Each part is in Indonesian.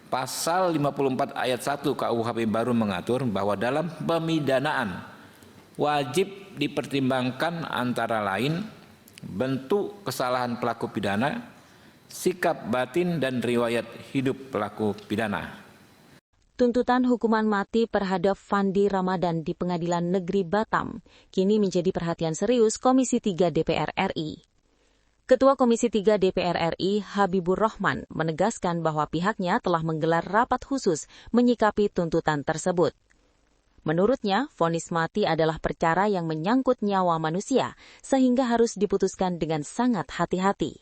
Pasal 54 ayat 1 KUHP baru mengatur bahwa dalam pemidanaan wajib dipertimbangkan antara lain bentuk kesalahan pelaku pidana, sikap batin dan riwayat hidup pelaku pidana. Tuntutan hukuman mati terhadap Fandi Ramadan di Pengadilan Negeri Batam kini menjadi perhatian serius Komisi 3 DPR RI. Ketua Komisi 3 DPR RI, Habibur Rahman, menegaskan bahwa pihaknya telah menggelar rapat khusus menyikapi tuntutan tersebut. Menurutnya, vonis mati adalah perkara yang menyangkut nyawa manusia, sehingga harus diputuskan dengan sangat hati-hati.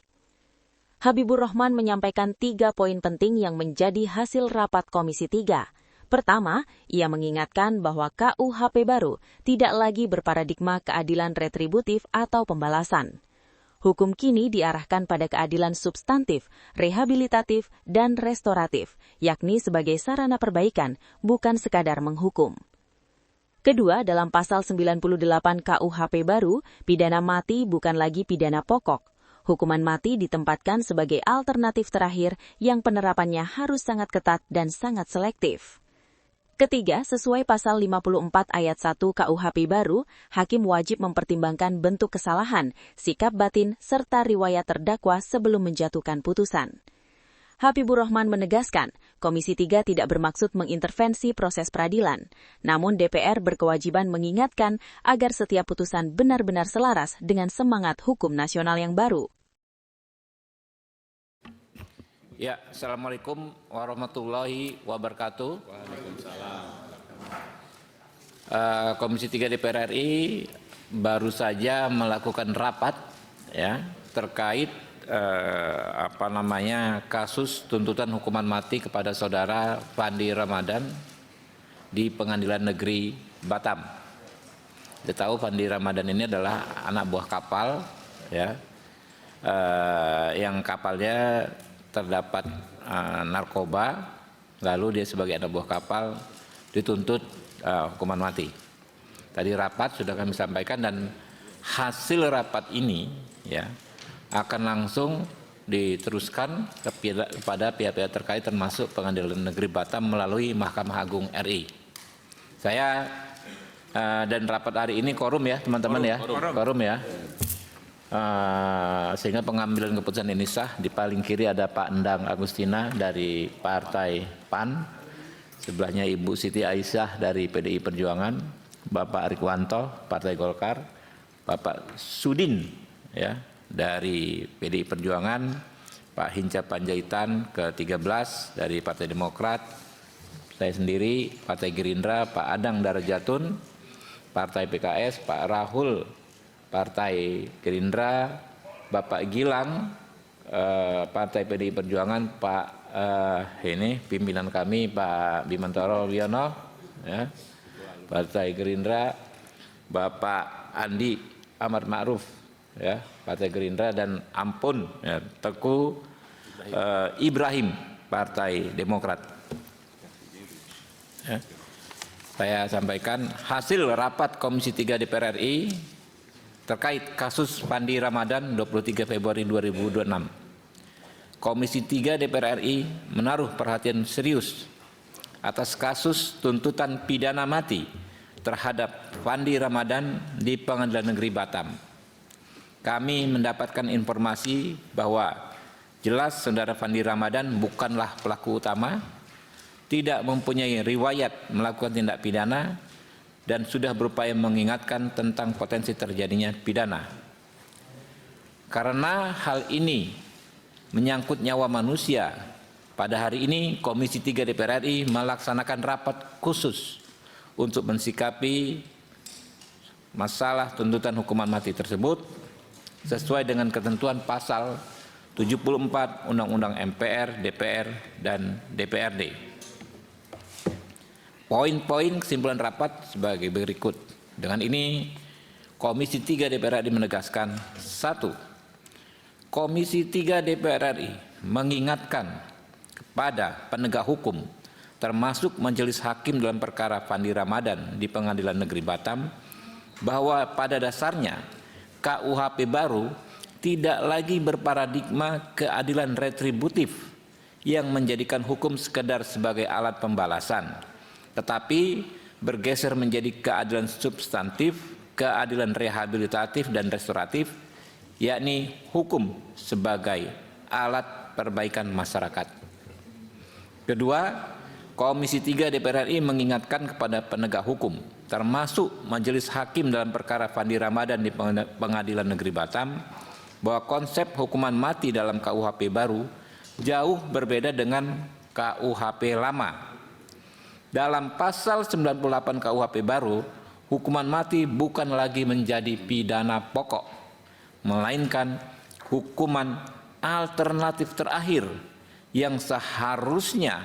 Habibur Rahman menyampaikan 3 poin penting yang menjadi hasil rapat Komisi 3. Pertama, ia mengingatkan bahwa KUHP baru tidak lagi berparadigma keadilan retributif atau pembalasan. Hukum kini diarahkan pada keadilan substantif, rehabilitatif, dan restoratif, yakni sebagai sarana perbaikan, bukan sekadar menghukum. Kedua, dalam pasal 98 KUHP baru, pidana mati bukan lagi pidana pokok. Hukuman mati ditempatkan sebagai alternatif terakhir yang penerapannya harus sangat ketat dan sangat selektif. Ketiga, sesuai pasal 54 ayat 1 KUHP baru, hakim wajib mempertimbangkan bentuk kesalahan, sikap batin, serta riwayat terdakwa sebelum menjatuhkan putusan. Habibur Rahman menegaskan, Komisi 3 tidak bermaksud mengintervensi proses peradilan, namun DPR berkewajiban mengingatkan agar setiap putusan benar-benar selaras dengan semangat hukum nasional yang baru. Ya, Assalamualaikum warahmatullahi wabarakatuh. Waalaikumsalam. Komisi 3 DPR RI baru saja melakukan rapat ya terkait kasus tuntutan hukuman mati kepada saudara Fandi Ramadan di Pengadilan Negeri Batam. Kita tahu Fandi Ramadan ini adalah anak buah kapal ya, yang kapalnya terdapat narkoba, lalu dia sebagai anak buah kapal dituntut hukuman mati. Tadi rapat sudah kami sampaikan dan hasil rapat ini ya akan langsung diteruskan kepada pihak-pihak terkait termasuk Pengadilan Negeri Batam melalui Mahkamah Agung RI. Saya dan rapat hari ini korum ya teman-teman ya, korum ya. Sehingga pengambilan keputusan ini sah. Di paling kiri ada Pak Endang Agustina dari Partai PAN, sebelahnya Ibu Siti Aisyah dari PDI Perjuangan, Bapak Rikwanto Partai Golkar, Bapak Sudin ya dari PDI Perjuangan, Pak Hinca Panjaitan ke-13 dari Partai Demokrat, saya sendiri Partai Gerindra, Pak Adang Darajatun Partai PKS, Pak Rahul Partai Gerindra, Bapak Gilang Partai PDI Perjuangan, Pak pimpinan kami Pak Bimantoro Wiono ya, Partai Gerindra, Bapak Andi Ahmad Ma'ruf ya, Partai Gerindra, dan Ampun ya, Teguh Ibrahim Partai Demokrat. Ya. Saya sampaikan hasil rapat Komisi 3 DPR RI terkait kasus Fandi Ramadan 23 Februari 2026. Komisi 3 DPR RI menaruh perhatian serius atas kasus tuntutan pidana mati terhadap Fandi Ramadan di Pengadilan Negeri Batam. Kami mendapatkan informasi bahwa jelas saudara Fandi Ramadan bukanlah pelaku utama, tidak mempunyai riwayat melakukan tindak pidana, dan sudah berupaya mengingatkan tentang potensi terjadinya pidana. Karena hal ini menyangkut nyawa manusia, pada hari ini Komisi 3 DPR RI melaksanakan rapat khusus untuk mensikapi masalah tuntutan hukuman mati tersebut sesuai dengan ketentuan pasal 74 Undang-Undang MPR, DPR, dan DPRD. Poin-poin kesimpulan rapat sebagai berikut. Dengan ini, Komisi 3 DPR RI menegaskan: 1. Komisi 3 DPR RI mengingatkan kepada penegak hukum, termasuk Majelis Hakim dalam perkara Fandi Ramadan di Pengadilan Negeri Batam, bahwa pada dasarnya KUHP baru tidak lagi berparadigma keadilan retributif yang menjadikan hukum sekedar sebagai alat pembalasan, tetapi bergeser menjadi keadilan substantif, keadilan rehabilitatif dan restoratif, yakni hukum sebagai alat perbaikan masyarakat. Kedua, Komisi 3 DPR RI mengingatkan kepada penegak hukum, termasuk Majelis Hakim dalam perkara Fandi Ramadan di Pengadilan Negeri Batam, bahwa konsep hukuman mati dalam KUHP baru jauh berbeda dengan KUHP lama. Dalam pasal 98 KUHP baru, hukuman mati bukan lagi menjadi pidana pokok, melainkan hukuman alternatif terakhir yang seharusnya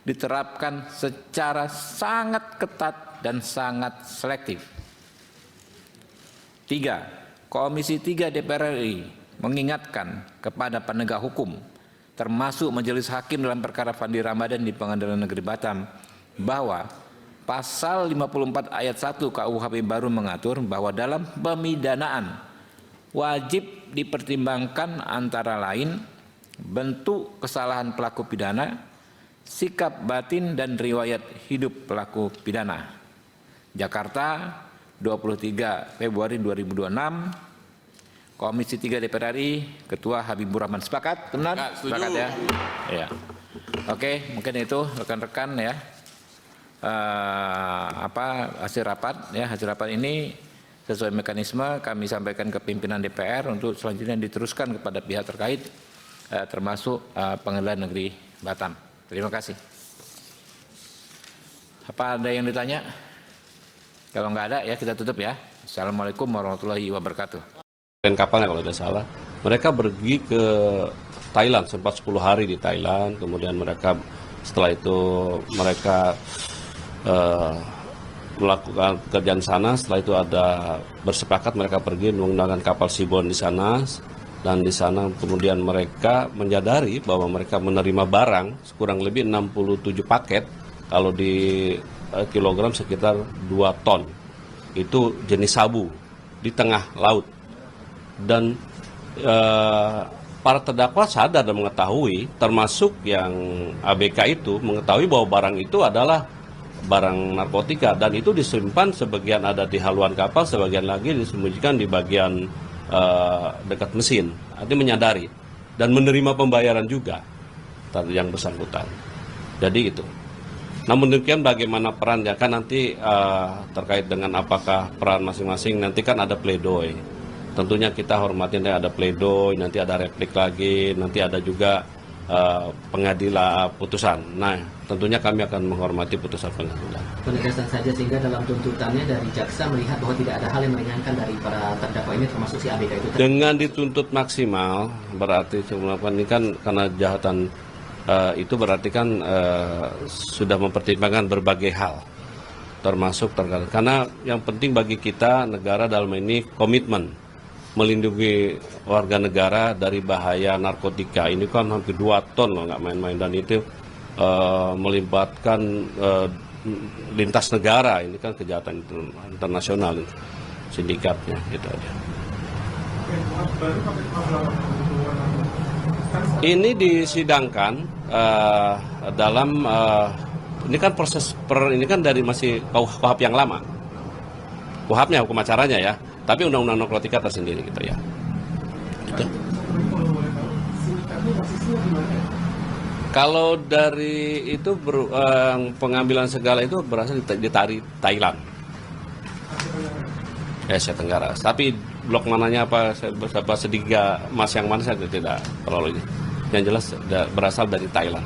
diterapkan secara sangat ketat dan sangat selektif. 3. Komisi 3 DPR RI mengingatkan kepada penegak hukum, termasuk Majelis Hakim dalam perkara Fandi Ramadan di Pengadilan Negeri Batam, bahwa pasal 54 ayat 1 KUHP baru mengatur bahwa dalam pemidanaan wajib dipertimbangkan antara lain bentuk kesalahan pelaku pidana, sikap batin dan riwayat hidup pelaku pidana. Jakarta, 23 Februari 2026, Komisi 3 DPR RI, Ketua Habibur Rahman. Sepakat, teman? Sepakat ya? Ya. Oke, mungkin itu rekan-rekan ya. Hasil rapat ini sesuai mekanisme kami sampaikan ke pimpinan DPR untuk selanjutnya diteruskan kepada pihak terkait, termasuk Pengadilan Negeri Batam. Terima kasih. Apa ada yang ditanya? Kalau nggak ada ya kita tutup ya. Assalamualaikum warahmatullahi wabarakatuh. Dan kapalnya kalau tidak salah, mereka pergi ke Thailand, sempat 10 hari di Thailand, kemudian mereka setelah itu mereka melakukan pekerjaan sana, setelah itu ada bersepakat mereka pergi menggunakan kapal Seabourn di sana, dan di sana kemudian mereka menyadari bahwa mereka menerima barang kurang lebih 67 paket, kalau di kilogram sekitar 2 ton, itu jenis sabu di tengah laut. Dan para terdakwa sadar dan mengetahui, termasuk yang ABK itu mengetahui bahwa barang itu adalah barang narkotika, dan itu disimpan sebagian ada di haluan kapal, sebagian lagi disembunyikan di bagian dekat mesin. Artinya menyadari dan menerima pembayaran juga yang bersangkutan. Jadi itu. Namun demikian bagaimana perannya kan nanti terkait dengan apakah peran masing-masing, nanti kan ada pledoi. Tentunya kita hormatin ada pledoi, nanti ada replik lagi, nanti ada juga pengadilan putusan. Nah, tentunya kami akan menghormati putusan pengadilan. Penegasan saja sehingga dalam tuntutannya dari jaksa melihat bahwa tidak ada hal yang meringankan dari para terdakwa ini, termasuk si ABK itu. Dengan dituntut maksimal berarti ini kan karena kejahatan itu berarti kan sudah mempertimbangkan berbagai hal, termasuk terkait. Karena yang penting bagi kita negara dalam ini komitmen melindungi warga negara dari bahaya narkotika. Ini kan hampir 2 ton loh, nggak main-main, dan itu melibatkan lintas negara. Ini kan kejahatan internasional, sindikatnya gitu aja. Ini disidangkan dalam ini kan proses ini kan dari masih KUHP yang lama, KUHP-nya hukum acaranya ya. Tapi undang-undang narkotika tersendiri gitu ya. Gitu. Kalau dari itu pengambilan segala itu berasal dari Thailand, Asia Tenggara. Tapi blok mananya apa sedikit mas yang mana saya tidak terlalu ini. Yang jelas berasal dari Thailand.